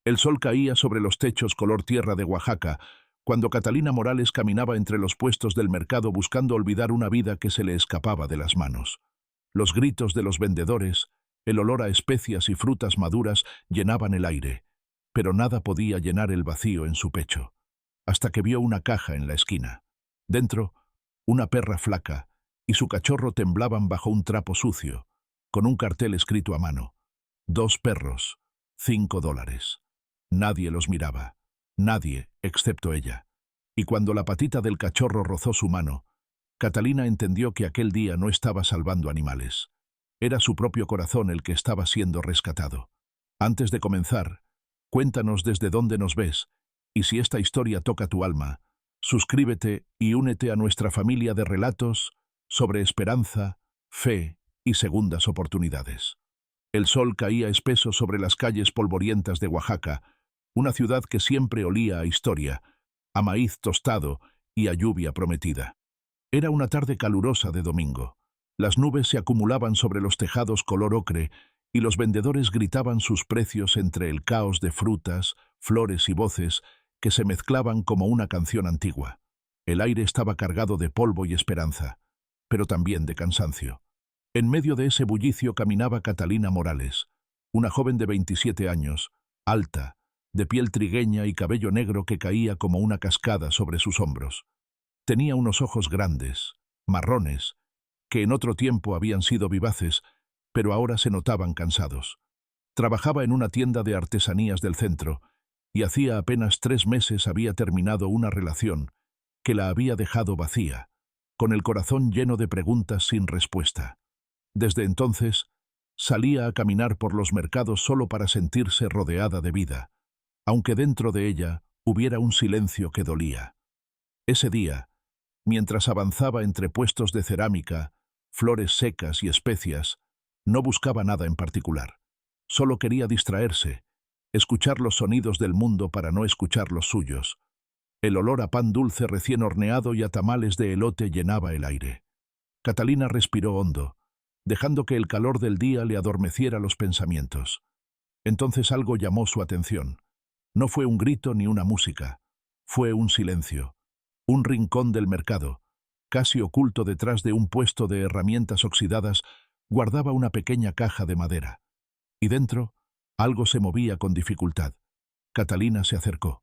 El sol caía sobre los techos color tierra de Oaxaca, cuando Catalina Morales caminaba entre los puestos del mercado buscando olvidar una vida que se le escapaba de las manos. Los gritos de los vendedores, el olor a especias y frutas maduras llenaban el aire, pero nada podía llenar el vacío en su pecho, hasta que vio una caja en la esquina. Dentro, una perra flaca y su cachorro temblaban bajo un trapo sucio, con un cartel escrito a mano: 2 perros, $5. Nadie los miraba, nadie excepto ella. Y cuando la patita del cachorro rozó su mano, Catalina entendió que aquel día no estaba salvando animales. Era su propio corazón el que estaba siendo rescatado. Antes de comenzar, cuéntanos desde dónde nos ves, y si esta historia toca tu alma, suscríbete y únete a nuestra familia de relatos sobre esperanza, fe y segundas oportunidades. El sol caía espeso sobre las calles polvorientas de Oaxaca, una ciudad que siempre olía a historia, a maíz tostado y a lluvia prometida. Era una tarde calurosa de domingo. Las nubes se acumulaban sobre los tejados color ocre y los vendedores gritaban sus precios entre el caos de frutas, flores y voces que se mezclaban como una canción antigua. El aire estaba cargado de polvo y esperanza, pero también de cansancio. En medio de ese bullicio caminaba Catalina Morales, una joven de 27 años, alta, de piel trigueña y cabello negro que caía como una cascada sobre sus hombros. Tenía unos ojos grandes, marrones, que en otro tiempo habían sido vivaces, pero ahora se notaban cansados. Trabajaba en una tienda de artesanías del centro, y hacía apenas 3 meses había terminado una relación que la había dejado vacía, con el corazón lleno de preguntas sin respuesta. Desde entonces, salía a caminar por los mercados solo para sentirse rodeada de vida, aunque dentro de ella hubiera un silencio que dolía. Ese día, mientras avanzaba entre puestos de cerámica, flores secas y especias, no buscaba nada en particular. Solo quería distraerse, escuchar los sonidos del mundo para no escuchar los suyos. El olor a pan dulce recién horneado y a tamales de elote llenaba el aire. Catalina respiró hondo, dejando que el calor del día le adormeciera los pensamientos. Entonces algo llamó su atención. No fue un grito ni una música, fue un silencio. Un rincón del mercado, casi oculto detrás de un puesto de herramientas oxidadas, guardaba una pequeña caja de madera. Y dentro, algo se movía con dificultad. Catalina se acercó,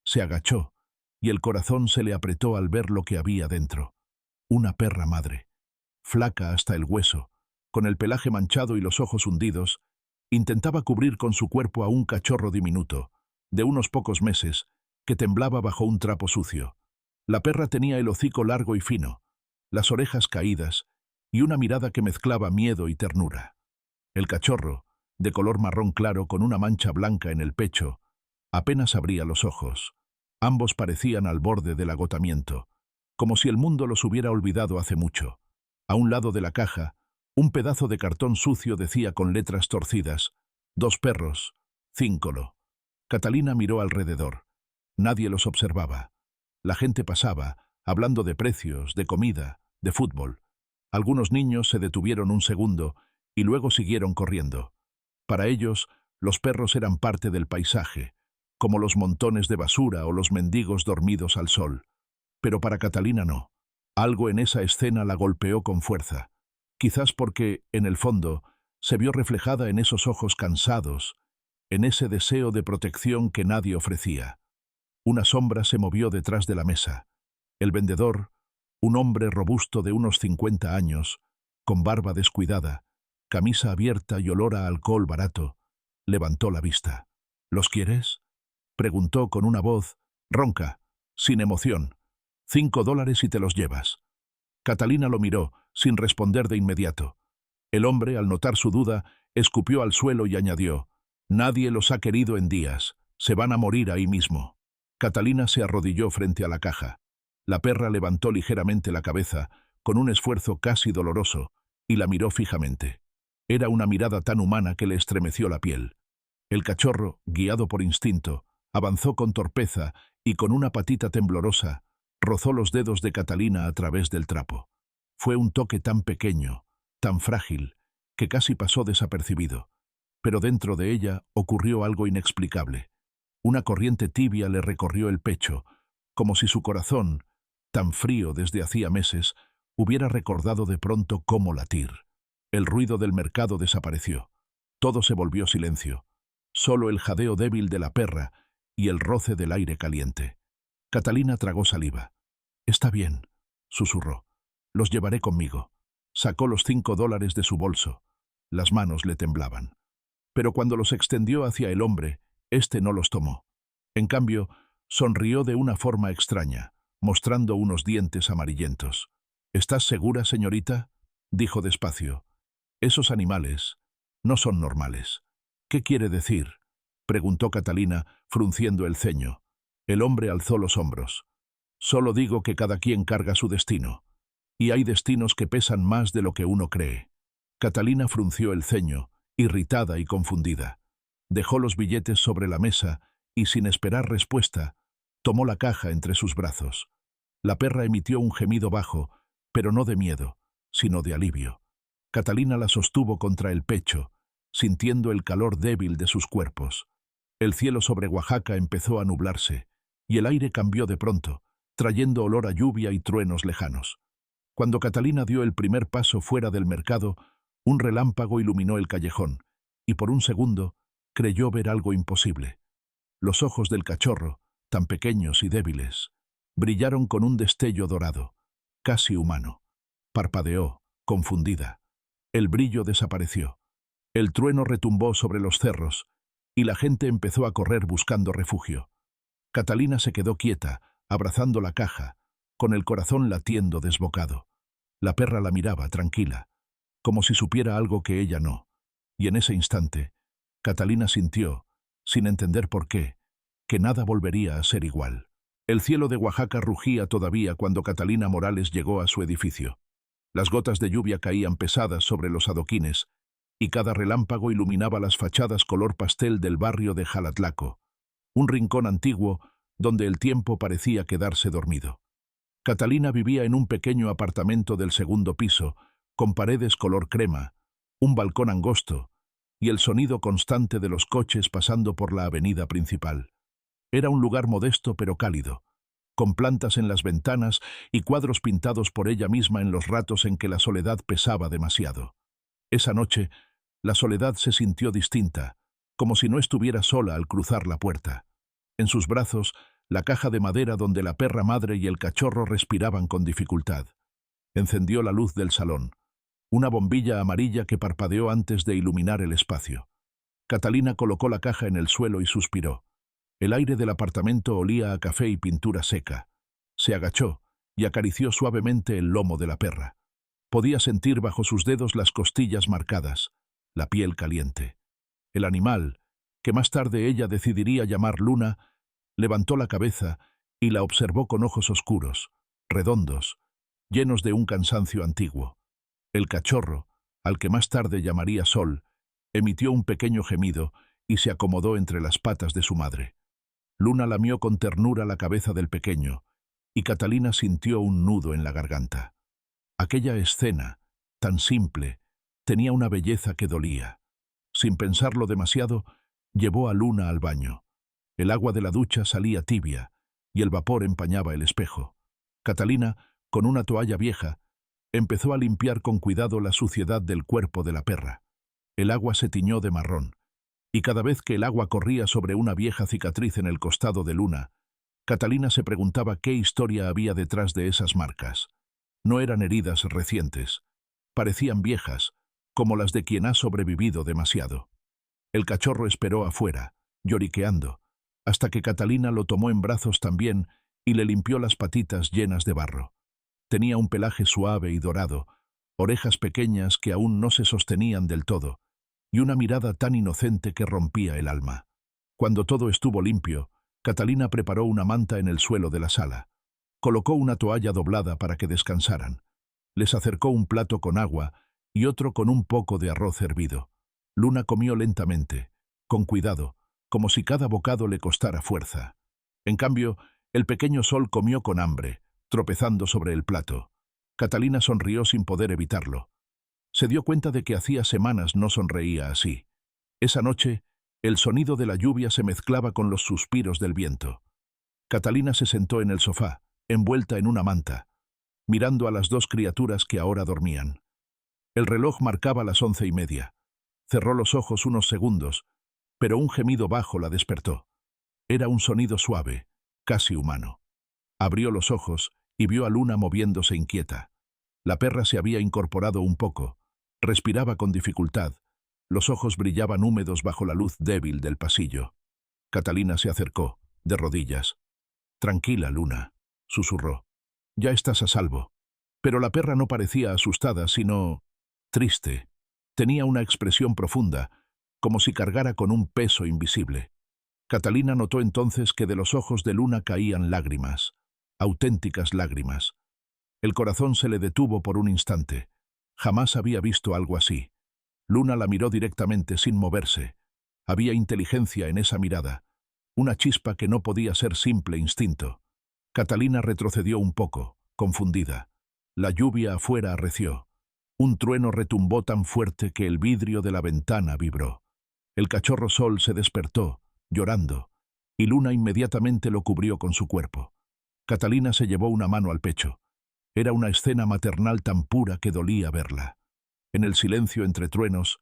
se agachó, y el corazón se le apretó al ver lo que había dentro. Una perra madre, flaca hasta el hueso, con el pelaje manchado y los ojos hundidos, intentaba cubrir con su cuerpo a un cachorro diminuto, de unos pocos meses, que temblaba bajo un trapo sucio. La perra tenía el hocico largo y fino, las orejas caídas y una mirada que mezclaba miedo y ternura. El cachorro, de color marrón claro con una mancha blanca en el pecho, apenas abría los ojos. Ambos parecían al borde del agotamiento, como si el mundo los hubiera olvidado hace mucho. A un lado de la caja, un pedazo de cartón sucio decía con letras torcidas: 2 perros, $5. Catalina miró alrededor. Nadie los observaba. La gente pasaba, hablando de precios, de comida, de fútbol. Algunos niños se detuvieron un segundo y luego siguieron corriendo. Para ellos, los perros eran parte del paisaje, como los montones de basura o los mendigos dormidos al sol. Pero para Catalina no. Algo en esa escena la golpeó con fuerza. Quizás porque, en el fondo, se vio reflejada en esos ojos cansados, en ese deseo de protección que nadie ofrecía. Una sombra se movió detrás de la mesa. El vendedor, un hombre robusto de unos 50 años, con barba descuidada, camisa abierta y olor a alcohol barato, levantó la vista. ¿Los quieres?, preguntó con una voz ronca, sin emoción. $5 y te los llevas. Catalina lo miró, sin responder de inmediato. El hombre, al notar su duda, escupió al suelo y añadió: «Nadie los ha querido en días. Se van a morir ahí mismo». Catalina se arrodilló frente a la caja. La perra levantó ligeramente la cabeza, con un esfuerzo casi doloroso, y la miró fijamente. Era una mirada tan humana que le estremeció la piel. El cachorro, guiado por instinto, avanzó con torpeza y con una patita temblorosa, rozó los dedos de Catalina a través del trapo. Fue un toque tan pequeño, tan frágil, que casi pasó desapercibido. Pero dentro de ella ocurrió algo inexplicable. Una corriente tibia le recorrió el pecho, como si su corazón, tan frío desde hacía meses, hubiera recordado de pronto cómo latir. El ruido del mercado desapareció. Todo se volvió silencio. Solo el jadeo débil de la perra y el roce del aire caliente. Catalina tragó saliva. «Está bien», susurró. «Los llevaré conmigo». Sacó los $5 de su bolso. Las manos le temblaban. Pero cuando los extendió hacia el hombre, éste no los tomó. En cambio, sonrió de una forma extraña, mostrando unos dientes amarillentos. «¿Estás segura, señorita?», dijo despacio. «Esos animales no son normales». «¿Qué quiere decir?», preguntó Catalina, frunciendo el ceño. El hombre alzó los hombros. «Solo digo que cada quien carga su destino. Y hay destinos que pesan más de lo que uno cree». Catalina frunció el ceño, irritada y confundida. Dejó los billetes sobre la mesa y, sin esperar respuesta, tomó la caja entre sus brazos. La perra emitió un gemido bajo, pero no de miedo, sino de alivio. Catalina la sostuvo contra el pecho, sintiendo el calor débil de sus cuerpos. El cielo sobre Oaxaca empezó a nublarse, y el aire cambió de pronto, trayendo olor a lluvia y truenos lejanos. Cuando Catalina dio el primer paso fuera del mercado, un relámpago iluminó el callejón, y por un segundo creyó ver algo imposible. Los ojos del cachorro, tan pequeños y débiles, brillaron con un destello dorado, casi humano. Parpadeó, confundida. El brillo desapareció. El trueno retumbó sobre los cerros, y la gente empezó a correr buscando refugio. Catalina se quedó quieta, abrazando la caja, con el corazón latiendo desbocado. La perra la miraba, tranquila, como si supiera algo que ella no. Y en ese instante, Catalina sintió, sin entender por qué, que nada volvería a ser igual. El cielo de Oaxaca rugía todavía cuando Catalina Morales llegó a su edificio. Las gotas de lluvia caían pesadas sobre los adoquines, y cada relámpago iluminaba las fachadas color pastel del barrio de Jalatlaco, un rincón antiguo donde el tiempo parecía quedarse dormido. Catalina vivía en un pequeño apartamento del segundo piso, con paredes color crema, un balcón angosto y el sonido constante de los coches pasando por la avenida principal. Era un lugar modesto pero cálido, con plantas en las ventanas y cuadros pintados por ella misma en los ratos en que la soledad pesaba demasiado. Esa noche, la soledad se sintió distinta, como si no estuviera sola al cruzar la puerta. En sus brazos, la caja de madera donde la perra madre y el cachorro respiraban con dificultad. Encendió la luz del salón, una bombilla amarilla que parpadeó antes de iluminar el espacio. Catalina colocó la caja en el suelo y suspiró. El aire del apartamento olía a café y pintura seca. Se agachó y acarició suavemente el lomo de la perra. Podía sentir bajo sus dedos las costillas marcadas, la piel caliente. El animal, que más tarde ella decidiría llamar Luna, levantó la cabeza y la observó con ojos oscuros, redondos, llenos de un cansancio antiguo. El cachorro, al que más tarde llamaría Sol, emitió un pequeño gemido y se acomodó entre las patas de su madre. Luna lamió con ternura la cabeza del pequeño, y Catalina sintió un nudo en la garganta. Aquella escena, tan simple, tenía una belleza que dolía. Sin pensarlo demasiado, llevó a Luna al baño. El agua de la ducha salía tibia, y el vapor empañaba el espejo. Catalina, con una toalla vieja, empezó a limpiar con cuidado la suciedad del cuerpo de la perra. El agua se tiñó de marrón, y cada vez que el agua corría sobre una vieja cicatriz en el costado de Luna, Catalina se preguntaba qué historia había detrás de esas marcas. No eran heridas recientes. Parecían viejas, como las de quien ha sobrevivido demasiado. El cachorro esperó afuera, lloriqueando, hasta que Catalina lo tomó en brazos también y le limpió las patitas llenas de barro. Tenía un pelaje suave y dorado, orejas pequeñas que aún no se sostenían del todo, y una mirada tan inocente que rompía el alma. Cuando todo estuvo limpio, Catalina preparó una manta en el suelo de la sala. Colocó una toalla doblada para que descansaran. Les acercó un plato con agua y otro con un poco de arroz hervido. Luna comió lentamente, con cuidado, como si cada bocado le costara fuerza. En cambio, el pequeño Sol comió con hambre, tropezando sobre el plato. Catalina sonrió sin poder evitarlo. Se dio cuenta de que hacía semanas no sonreía así. Esa noche, El sonido de la lluvia se mezclaba con los suspiros del viento. Catalina se sentó en el sofá, envuelta en una manta, mirando a las dos criaturas que ahora dormían. El reloj marcaba las 11:30. Cerró los ojos unos segundos, pero un gemido bajo la despertó. Era un sonido suave, casi humano. Abrió los ojos y vio a Luna moviéndose inquieta. La perra se había incorporado un poco, respiraba con dificultad, los ojos brillaban húmedos bajo la luz débil del pasillo. Catalina se acercó, de rodillas. «Tranquila, Luna», susurró. «Ya estás a salvo». Pero la perra no parecía asustada, sino triste. Tenía una expresión profunda, como si cargara con un peso invisible. Catalina notó entonces que de los ojos de Luna caían lágrimas, auténticas lágrimas. El corazón se le detuvo por un instante. Jamás había visto algo así. Luna la miró directamente sin moverse. Había inteligencia en esa mirada, una chispa que no podía ser simple instinto. Catalina retrocedió un poco, confundida. La lluvia afuera arreció. Un trueno retumbó tan fuerte que el vidrio de la ventana vibró. El cachorro Sol se despertó, llorando, y Luna inmediatamente lo cubrió con su cuerpo. Catalina se llevó una mano al pecho. Era una escena maternal tan pura que dolía verla. En el silencio entre truenos,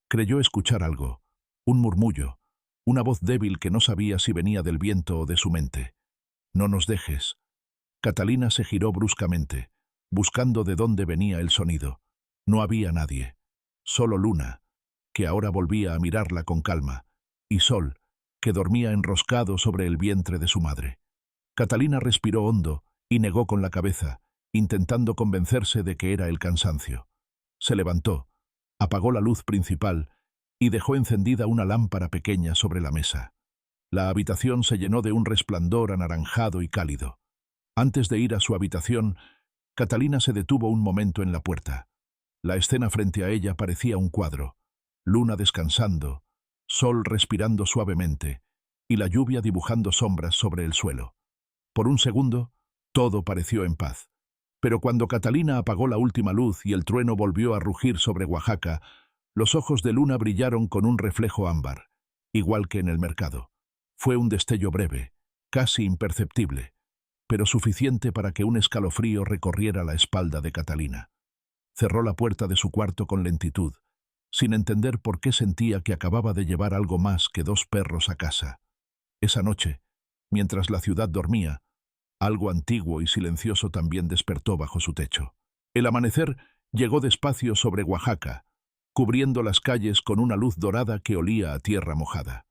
creyó escuchar algo, un murmullo, una voz débil que no sabía si venía del viento o de su mente. «No nos dejes». Catalina se giró bruscamente, buscando de dónde venía el sonido. No había nadie. Solo Luna, que ahora volvía a mirarla con calma, y Sol, que dormía enroscado sobre el vientre de su madre. Catalina respiró hondo y negó con la cabeza, intentando convencerse de que era el cansancio. Se levantó, apagó la luz principal y dejó encendida una lámpara pequeña sobre la mesa. La habitación se llenó de un resplandor anaranjado y cálido. Antes de ir a su habitación, Catalina se detuvo un momento en la puerta. La escena frente a ella parecía un cuadro. Luna descansando, Sol respirando suavemente y la lluvia dibujando sombras sobre el suelo. Por un segundo, todo pareció en paz. Pero cuando Catalina apagó la última luz y el trueno volvió a rugir sobre Oaxaca, los ojos de Luna brillaron con un reflejo ámbar, igual que en el mercado. Fue un destello breve, casi imperceptible, pero suficiente para que un escalofrío recorriera la espalda de Catalina. Cerró la puerta de su cuarto con lentitud, sin entender por qué sentía que acababa de llevar algo más que 2 perros a casa. Esa noche, mientras la ciudad dormía, algo antiguo y silencioso también despertó bajo su techo. El amanecer llegó despacio sobre Oaxaca, cubriendo las calles con una luz dorada que olía a tierra mojada.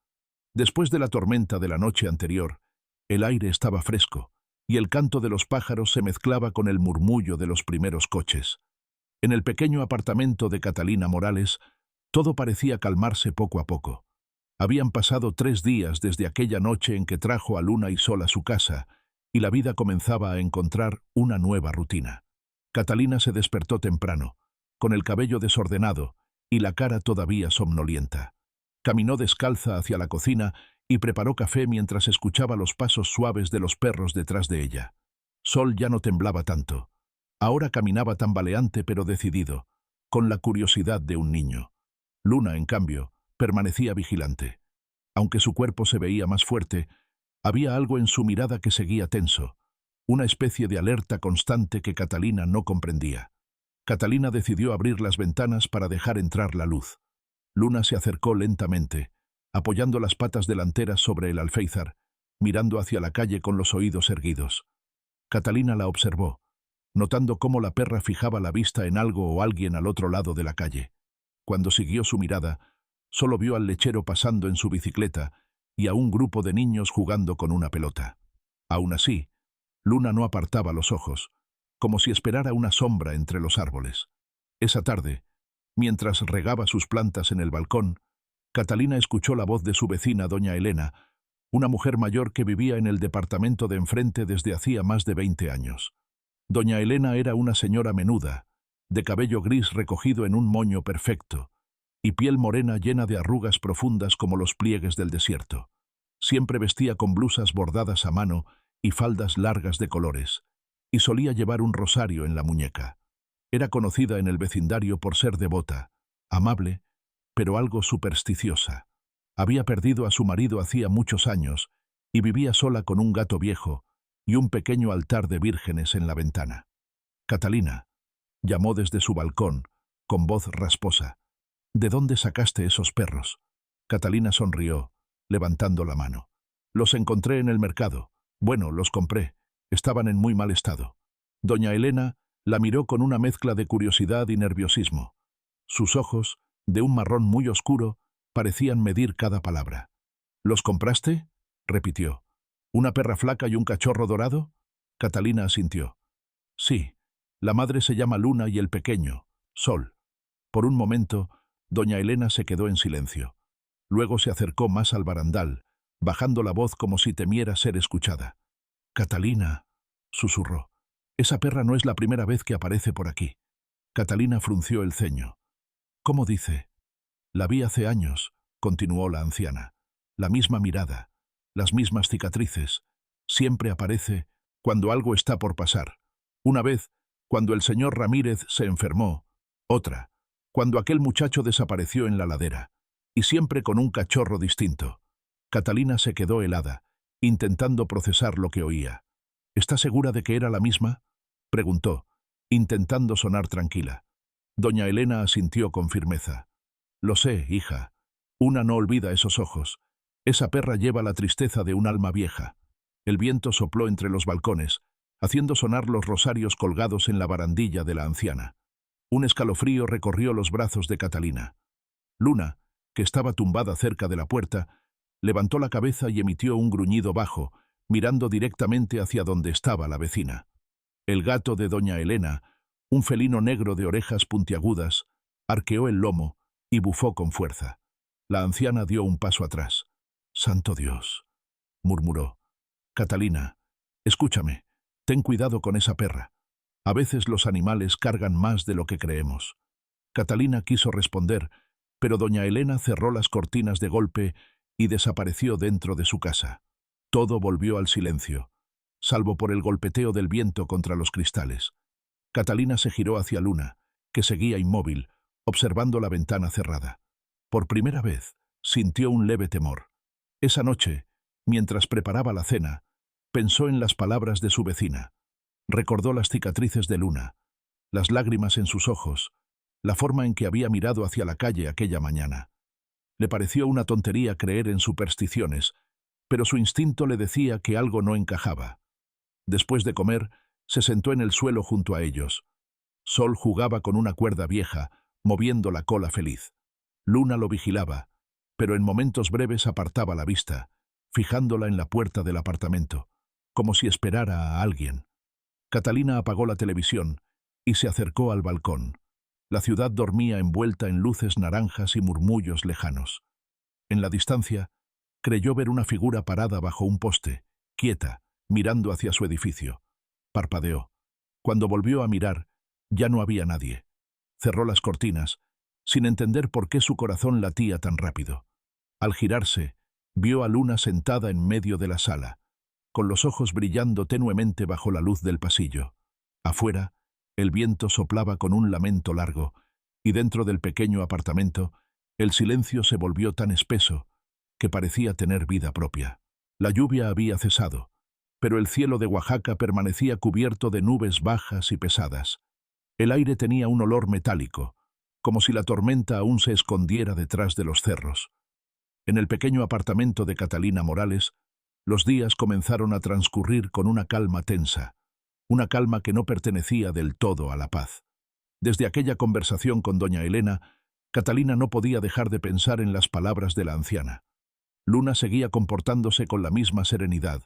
Después de la tormenta de la noche anterior, el aire estaba fresco, y el canto de los pájaros se mezclaba con el murmullo de los primeros coches. En el pequeño apartamento de Catalina Morales, todo parecía calmarse poco a poco. Habían pasado 3 días desde aquella noche en que trajo a Luna y Sol a su casa, y la vida comenzaba a encontrar una nueva rutina. Catalina se despertó temprano, con el cabello desordenado y la cara todavía somnolienta. Caminó descalza hacia la cocina y preparó café mientras escuchaba los pasos suaves de los perros detrás de ella. Sol ya no temblaba tanto. Ahora caminaba tambaleante pero decidido, con la curiosidad de un niño. Luna, en cambio, permanecía vigilante. Aunque su cuerpo se veía más fuerte, había algo en su mirada que seguía tenso, una especie de alerta constante que Catalina no comprendía. Catalina decidió abrir las ventanas para dejar entrar la luz. Luna se acercó lentamente, apoyando las patas delanteras sobre el alféizar, mirando hacia la calle con los oídos erguidos. Catalina la observó, notando cómo la perra fijaba la vista en algo o alguien al otro lado de la calle. Cuando siguió su mirada, solo vio al lechero pasando en su bicicleta y a un grupo de niños jugando con una pelota. Aún así, Luna no apartaba los ojos, como si esperara una sombra entre los árboles. Esa tarde, mientras regaba sus plantas en el balcón, Catalina escuchó la voz de su vecina, doña Elena, una mujer mayor que vivía en el departamento de enfrente desde hacía más de 20 años. Doña Elena era una señora menuda, de cabello gris recogido en un moño perfecto, y piel morena llena de arrugas profundas como los pliegues del desierto. Siempre vestía con blusas bordadas a mano y faldas largas de colores, y solía llevar un rosario en la muñeca. Era conocida en el vecindario por ser devota, amable, pero algo supersticiosa. Había perdido a su marido hacía muchos años y vivía sola con un gato viejo y un pequeño altar de vírgenes en la ventana. «Catalina», llamó desde su balcón, con voz rasposa. «¿De dónde sacaste esos perros?» Catalina sonrió, levantando la mano. «Los encontré en el mercado. Bueno, los compré. Estaban en muy mal estado». Doña Elena la miró con una mezcla de curiosidad y nerviosismo. Sus ojos, de un marrón muy oscuro, parecían medir cada palabra. «¿Los compraste?», repitió. «¿Una perra flaca y un cachorro dorado?» Catalina asintió. «Sí, la madre se llama Luna y el pequeño, Sol». Por un momento, doña Elena se quedó en silencio. Luego se acercó más al barandal, bajando la voz como si temiera ser escuchada. «Catalina», susurró, «esa perra no es la primera vez que aparece por aquí». Catalina frunció el ceño. «¿Cómo dice?» «La vi hace años», continuó la anciana. «La misma mirada, las mismas cicatrices. Siempre aparece cuando algo está por pasar. Una vez, cuando el señor Ramírez se enfermó. Otra, cuando aquel muchacho desapareció en la ladera. Y siempre con un cachorro distinto». Catalina se quedó helada, intentando procesar lo que oía. «¿Está segura de que era la misma?», preguntó, intentando sonar tranquila. Doña Elena asintió con firmeza. «Lo sé, hija. Una no olvida esos ojos. Esa perra lleva la tristeza de un alma vieja». El viento sopló entre los balcones, haciendo sonar los rosarios colgados en la barandilla de la anciana. Un escalofrío recorrió los brazos de Catalina. Luna, que estaba tumbada cerca de la puerta, levantó la cabeza y emitió un gruñido bajo, mirando directamente hacia donde estaba la vecina. El gato de doña Elena, un felino negro de orejas puntiagudas, arqueó el lomo y bufó con fuerza. La anciana dio un paso atrás. «Santo Dios», murmuró. «Catalina, escúchame, ten cuidado con esa perra. A veces los animales cargan más de lo que creemos». Catalina quiso responder, pero doña Elena cerró las cortinas de golpe y desapareció dentro de su casa. Todo volvió al silencio, salvo por el golpeteo del viento contra los cristales. Catalina se giró hacia Luna, que seguía inmóvil, observando la ventana cerrada. Por primera vez, sintió un leve temor. Esa noche, mientras preparaba la cena, pensó en las palabras de su vecina. Recordó las cicatrices de Luna, las lágrimas en sus ojos, la forma en que había mirado hacia la calle aquella mañana. Le pareció una tontería creer en supersticiones, pero su instinto le decía que algo no encajaba. Después de comer, se sentó en el suelo junto a ellos. Sol jugaba con una cuerda vieja, moviendo la cola feliz. Luna lo vigilaba, pero en momentos breves apartaba la vista, fijándola en la puerta del apartamento, como si esperara a alguien. Catalina apagó la televisión y se acercó al balcón. La ciudad dormía envuelta en luces naranjas y murmullos lejanos. En la distancia, creyó ver una figura parada bajo un poste, quieta, mirando hacia su edificio. Parpadeó. Cuando volvió a mirar, ya no había nadie. Cerró las cortinas, sin entender por qué su corazón latía tan rápido. Al girarse, vio a Luna sentada en medio de la sala, con los ojos brillando tenuemente bajo la luz del pasillo. Afuera, el viento soplaba con un lamento largo, y dentro del pequeño apartamento, el silencio se volvió tan espeso que parecía tener vida propia. La lluvia había cesado, pero el cielo de Oaxaca permanecía cubierto de nubes bajas y pesadas. El aire tenía un olor metálico, como si la tormenta aún se escondiera detrás de los cerros. En el pequeño apartamento de Catalina Morales, los días comenzaron a transcurrir con una calma tensa, una calma que no pertenecía del todo a la paz. Desde aquella conversación con doña Elena, Catalina no podía dejar de pensar en las palabras de la anciana. Luna seguía comportándose con la misma serenidad,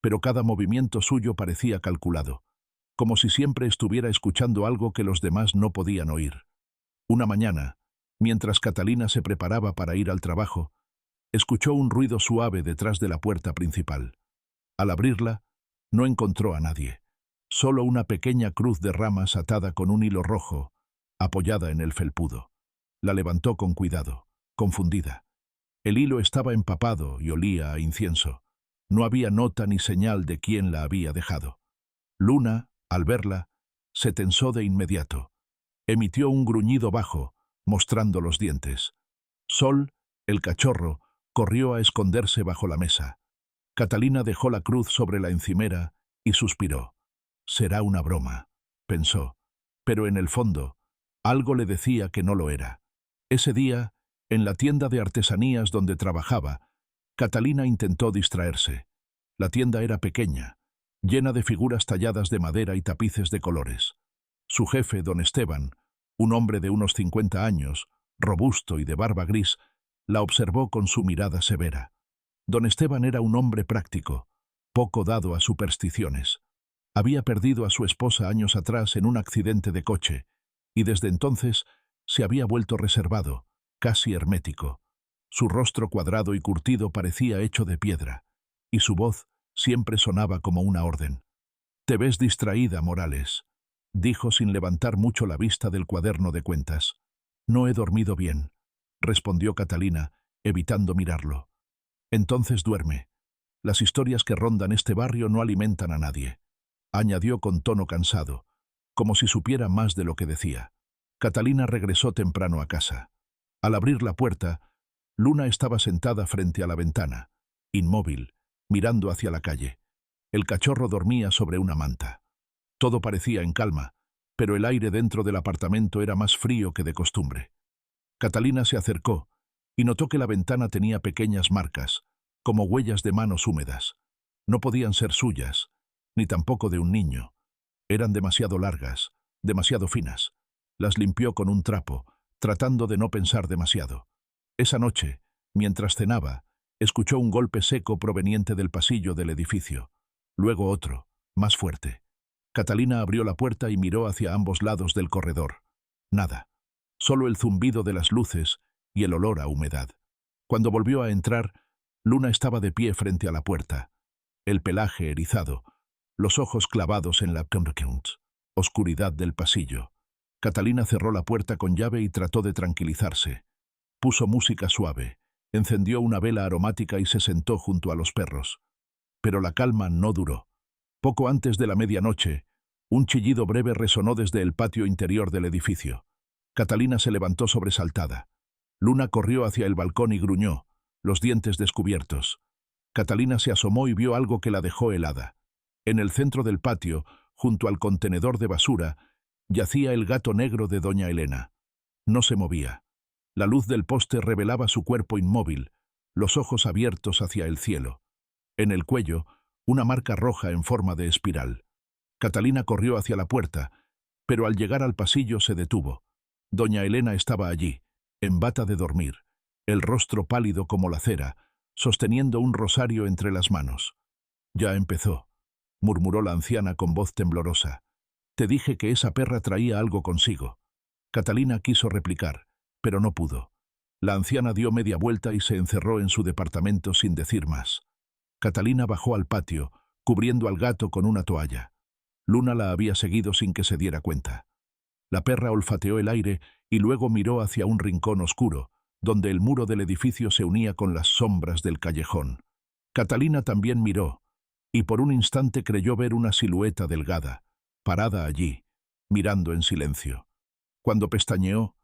pero cada movimiento suyo parecía calculado, como si siempre estuviera escuchando algo que los demás no podían oír. Una mañana, mientras Catalina se preparaba para ir al trabajo, escuchó un ruido suave detrás de la puerta principal. Al abrirla, no encontró a nadie, solo una pequeña cruz de ramas atada con un hilo rojo, apoyada en el felpudo. La levantó con cuidado, confundida. El hilo estaba empapado y olía a incienso. No había nota ni señal de quién la había dejado. Luna, al verla, se tensó de inmediato. Emitió un gruñido bajo, mostrando los dientes. Sol, el cachorro, Corrió a esconderse bajo la mesa. Catalina dejó la cruz sobre la encimera y suspiró. «Será una broma», pensó, pero en el fondo, algo le decía que no lo era. Ese día, en la tienda de artesanías donde trabajaba, Catalina intentó distraerse. La tienda era pequeña, llena de figuras talladas de madera y tapices de colores. Su jefe, don Esteban, un hombre de unos 50 años, robusto y de barba gris, la observó con su mirada severa. Don Esteban era un hombre práctico, poco dado a supersticiones. Había perdido a su esposa años atrás en un accidente de coche, y desde entonces se había vuelto reservado, casi hermético. Su rostro cuadrado y curtido parecía hecho de piedra, y su voz siempre sonaba como una orden. «Te ves distraída, Morales», dijo sin levantar mucho la vista del cuaderno de cuentas. «No he dormido bien», respondió Catalina, evitando mirarlo. «Entonces duerme. Las historias que rondan este barrio no alimentan a nadie», añadió con tono cansado, como si supiera más de lo que decía. Catalina regresó temprano a casa. Al abrir la puerta, Luna estaba sentada frente a la ventana, inmóvil, mirando hacia la calle. El cachorro dormía sobre una manta. Todo parecía en calma, pero el aire dentro del apartamento era más frío que de costumbre. Catalina se acercó y notó que la ventana tenía pequeñas marcas, como huellas de manos húmedas. No podían ser suyas, ni tampoco de un niño. Eran demasiado largas, demasiado finas. Las limpió con un trapo, tratando de no pensar demasiado. Esa noche, mientras cenaba, escuchó un golpe seco proveniente del pasillo del edificio. Luego otro, más fuerte. Catalina abrió la puerta y miró hacia ambos lados del corredor. Nada. Solo el zumbido de las luces y el olor a humedad. Cuando volvió a entrar, Luna estaba de pie frente a la puerta. El pelaje erizado, los ojos clavados en la oscuridad del pasillo. Catalina cerró la puerta con llave y trató de tranquilizarse. Puso música suave, encendió una vela aromática y se sentó junto a los perros. Pero la calma no duró. Poco antes de la medianoche, un chillido breve resonó desde el patio interior del edificio. Catalina se levantó sobresaltada. Luna corrió hacia el balcón y gruñó, los dientes descubiertos. Catalina se asomó y vio algo que la dejó helada. En el centro del patio, junto al contenedor de basura, yacía el gato negro de doña Elena. No se movía. La luz del poste revelaba su cuerpo inmóvil, los ojos abiertos hacia el cielo. En el cuello, una marca roja en forma de espiral. Catalina corrió hacia la puerta, pero al llegar al pasillo se detuvo. Doña Elena estaba allí, en bata de dormir, el rostro pálido como la cera, sosteniendo un rosario entre las manos. «Ya empezó», murmuró la anciana con voz temblorosa. «Te dije que esa perra traía algo consigo». Catalina quiso replicar, pero no pudo. La anciana dio media vuelta y se encerró en su departamento sin decir más. Catalina bajó al patio, cubriendo al gato con una toalla. Luna la había seguido sin que se diera cuenta. La perra olfateó el aire y luego miró hacia un rincón oscuro, donde el muro del edificio se unía con las sombras del callejón. Catalina también miró, y por un instante creyó ver una silueta delgada, parada allí, mirando en silencio. Cuando pestañeó,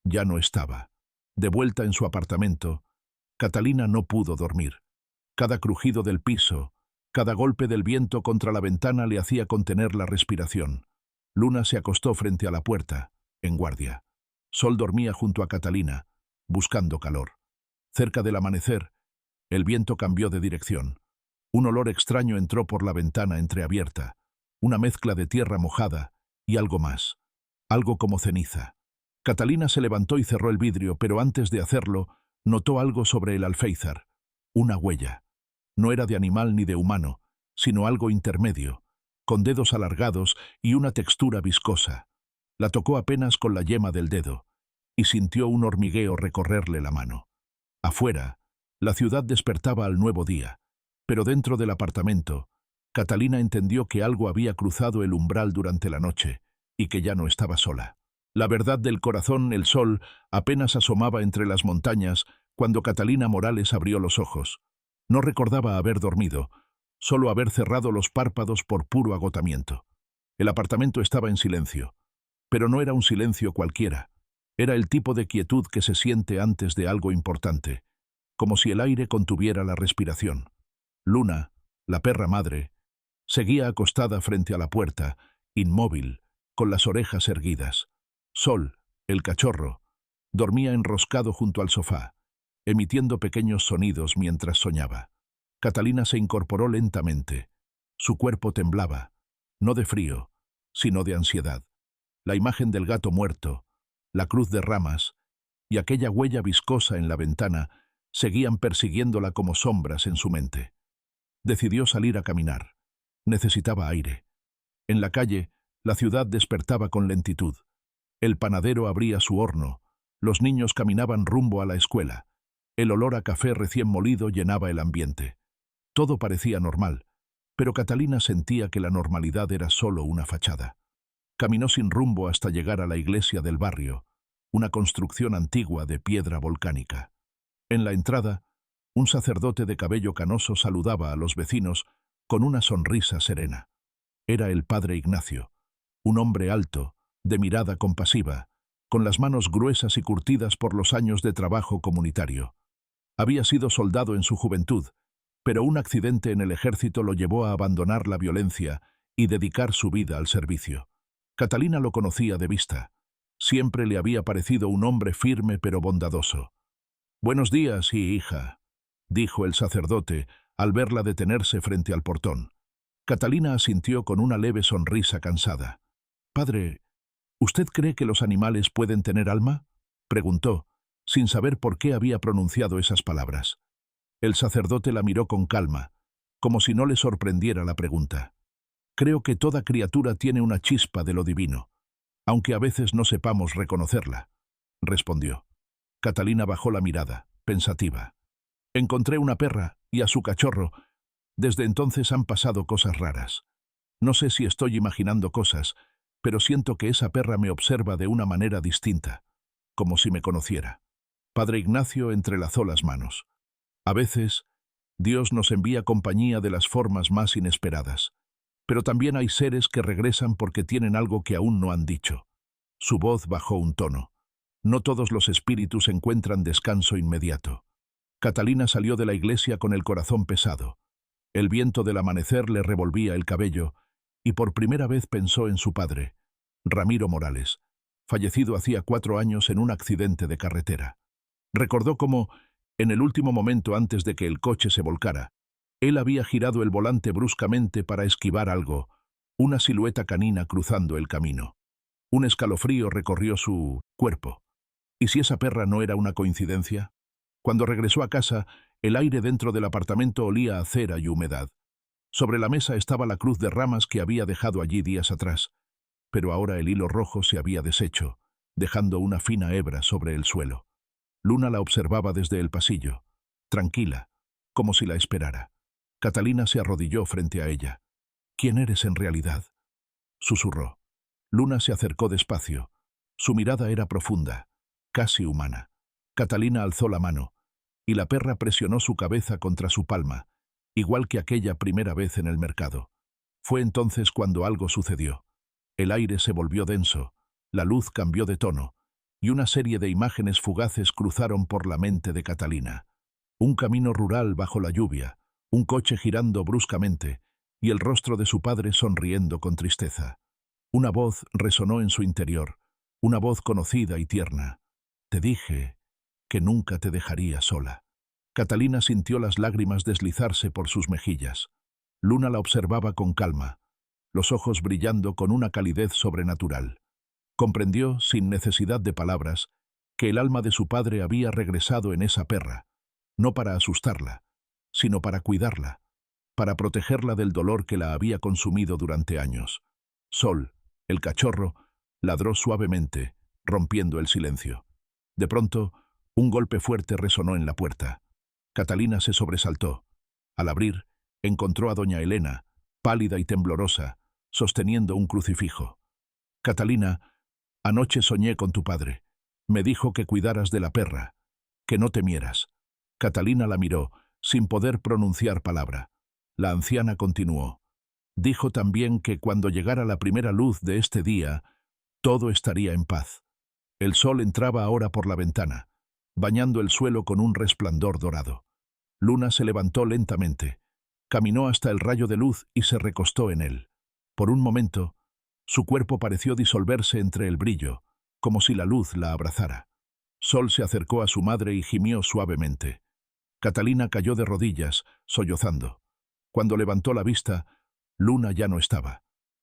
ya no estaba. De vuelta en su apartamento, Catalina no pudo dormir. Cada crujido del piso, cada golpe del viento contra la ventana le hacía contener la respiración. Luna se acostó frente a la puerta, en guardia. Sol dormía junto a Catalina, buscando calor. Cerca del amanecer, el viento cambió de dirección. Un olor extraño entró por la ventana entreabierta, una mezcla de tierra mojada y algo más, algo como ceniza. Catalina se levantó y cerró el vidrio, pero antes de hacerlo, notó algo sobre el alféizar, una huella. No era de animal ni de humano, sino algo intermedio, con dedos alargados y una textura viscosa. La tocó apenas con la yema del dedo, y sintió un hormigueo recorrerle la mano. Afuera, la ciudad despertaba al nuevo día, pero dentro del apartamento, Catalina entendió que algo había cruzado el umbral durante la noche, y que ya no estaba sola. La verdad del corazón, el sol, apenas asomaba entre las montañas cuando Catalina Morales abrió los ojos. No recordaba haber dormido, solo haber cerrado los párpados por puro agotamiento. El apartamento estaba en silencio, pero no era un silencio cualquiera. Era el tipo de quietud que se siente antes de algo importante. como si el aire contuviera la respiración. Luna, la perra madre, seguía acostada frente a la puerta, inmóvil, con las orejas erguidas. Sol, el cachorro, dormía enroscado junto al sofá, emitiendo pequeños sonidos mientras soñaba. Catalina se incorporó lentamente. Su cuerpo temblaba, no de frío, sino de ansiedad. La imagen del gato muerto, la cruz de ramas y aquella huella viscosa en la ventana seguían persiguiéndola como sombras en su mente. Decidió salir a caminar. Necesitaba aire. En la calle, la ciudad despertaba con lentitud. El panadero abría su horno, los niños caminaban rumbo a la escuela. El olor a café recién molido llenaba el ambiente. Todo parecía normal, pero Catalina sentía que la normalidad era solo una fachada. Caminó sin rumbo hasta llegar a la iglesia del barrio, una construcción antigua de piedra volcánica. En la entrada, un sacerdote de cabello canoso saludaba a los vecinos con una sonrisa serena. Era el padre Ignacio, un hombre alto, de mirada compasiva, con las manos gruesas y curtidas por los años de trabajo comunitario. Había sido soldado en su juventud, pero un accidente en el ejército lo llevó a abandonar la violencia y dedicar su vida al servicio. Catalina lo conocía de vista. Siempre le había parecido un hombre firme pero bondadoso. «Buenos días, hija», dijo el sacerdote al verla detenerse frente al portón. Catalina asintió con una leve sonrisa cansada. «Padre, ¿usted cree que los animales pueden tener alma?», preguntó, sin saber por qué había pronunciado esas palabras. El sacerdote la miró con calma, como si no le sorprendiera la pregunta. «Creo que toda criatura tiene una chispa de lo divino, aunque a veces no sepamos reconocerla», respondió. Catalina bajó la mirada, pensativa. «Encontré una perra y a su cachorro. Desde entonces han pasado cosas raras. No sé si estoy imaginando cosas, pero siento que esa perra me observa de una manera distinta, como si me conociera». Padre Ignacio entrelazó las manos. «A veces, Dios nos envía compañía de las formas más inesperadas, pero también hay seres que regresan porque tienen algo que aún no han dicho». Su voz bajó un tono. «No todos los espíritus encuentran descanso inmediato». Catalina salió de la iglesia con el corazón pesado. El viento del amanecer le revolvía el cabello y por primera vez pensó en su padre, Ramiro Morales, fallecido hacía 4 años en un accidente de carretera. Recordó cómo, en el último momento antes de que el coche se volcara, él había girado el volante bruscamente para esquivar algo, una silueta canina cruzando el camino. Un escalofrío recorrió su cuerpo. ¿Y si esa perra no era una coincidencia? Cuando regresó a casa, el aire dentro del apartamento olía a cera y humedad. Sobre la mesa estaba la cruz de ramas que había dejado allí días atrás, pero ahora el hilo rojo se había deshecho, dejando una fina hebra sobre el suelo. Luna la observaba desde el pasillo, tranquila, como si la esperara. Catalina se arrodilló frente a ella. «¿Quién eres en realidad?», susurró. Luna se acercó despacio. Su mirada era profunda, casi humana. Catalina alzó la mano, y la perra presionó su cabeza contra su palma, igual que aquella primera vez en el mercado. Fue entonces cuando algo sucedió. El aire se volvió denso, la luz cambió de tono, y una serie de imágenes fugaces cruzaron por la mente de Catalina. Un camino rural bajo la lluvia, un coche girando bruscamente, y el rostro de su padre sonriendo con tristeza. Una voz resonó en su interior, una voz conocida y tierna. «Te dije que nunca te dejaría sola». Catalina sintió las lágrimas deslizarse por sus mejillas. Luna la observaba con calma, los ojos brillando con una calidez sobrenatural. Comprendió, sin necesidad de palabras, que el alma de su padre había regresado en esa perra, no para asustarla, sino para cuidarla, para protegerla del dolor que la había consumido durante años. Sol, el cachorro, ladró suavemente, rompiendo el silencio. De pronto, un golpe fuerte resonó en la puerta. Catalina se sobresaltó. Al abrir, encontró a doña Elena, pálida y temblorosa, sosteniendo un crucifijo. «Catalina, anoche soñé con tu padre. Me dijo que cuidaras de la perra, que no temieras». Catalina la miró, sin poder pronunciar palabra. La anciana continuó. «Dijo también que cuando llegara la primera luz de este día, todo estaría en paz». El sol entraba ahora por la ventana. bañando el suelo con un resplandor dorado. Luna se levantó lentamente, caminó hasta el rayo de luz y se recostó en él. Por un momento, su cuerpo pareció disolverse entre el brillo, como si la luz la abrazara. Sol se acercó a su madre y gimió suavemente. Catalina cayó de rodillas, sollozando. Cuando levantó la vista, Luna ya no estaba.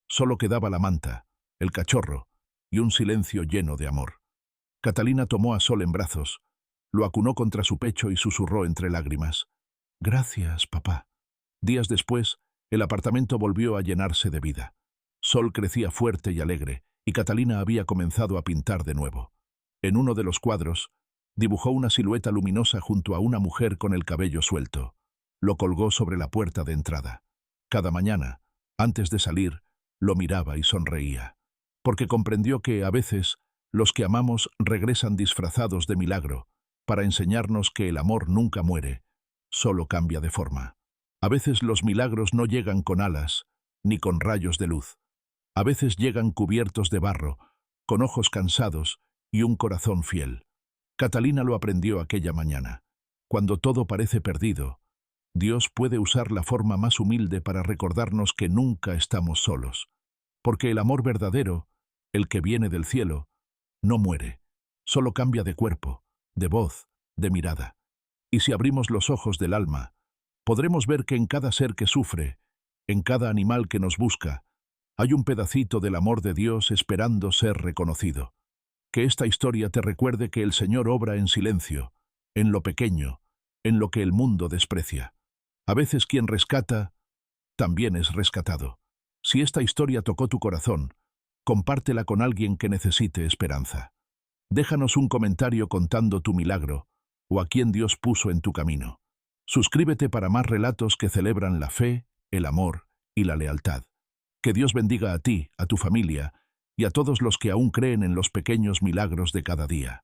Solo quedaba la manta, el cachorro y un silencio lleno de amor. Catalina tomó a Sol en brazos, lo acunó contra su pecho y susurró entre lágrimas: «Gracias, papá». Días después, el apartamento volvió a llenarse de vida. Sol crecía fuerte y alegre, y Catalina había comenzado a pintar de nuevo. En uno de los cuadros, dibujó una silueta luminosa junto a una mujer con el cabello suelto. Lo colgó sobre la puerta de entrada. Cada mañana, antes de salir, lo miraba y sonreía, porque comprendió que, a veces, los que amamos regresan disfrazados de milagro, para enseñarnos que el amor nunca muere, solo cambia de forma. A veces los milagros no llegan con alas, ni con rayos de luz. A veces llegan cubiertos de barro, con ojos cansados y un corazón fiel. Catalina lo aprendió aquella mañana. Cuando todo parece perdido, Dios puede usar la forma más humilde para recordarnos que nunca estamos solos. Porque el amor verdadero, el que viene del cielo, no muere, solo cambia de cuerpo, de voz, de mirada. Y si abrimos los ojos del alma, podremos ver que en cada ser que sufre, en cada animal que nos busca, hay un pedacito del amor de Dios esperando ser reconocido. Que esta historia te recuerde que el Señor obra en silencio, en lo pequeño, en lo que el mundo desprecia. A veces quien rescata, también es rescatado. Si esta historia tocó tu corazón, compártela con alguien que necesite esperanza. Déjanos un comentario contando tu milagro o a quien Dios puso en tu camino. Suscríbete para más relatos que celebran la fe, el amor y la lealtad. Que Dios bendiga a ti, a tu familia y a todos los que aún creen en los pequeños milagros de cada día.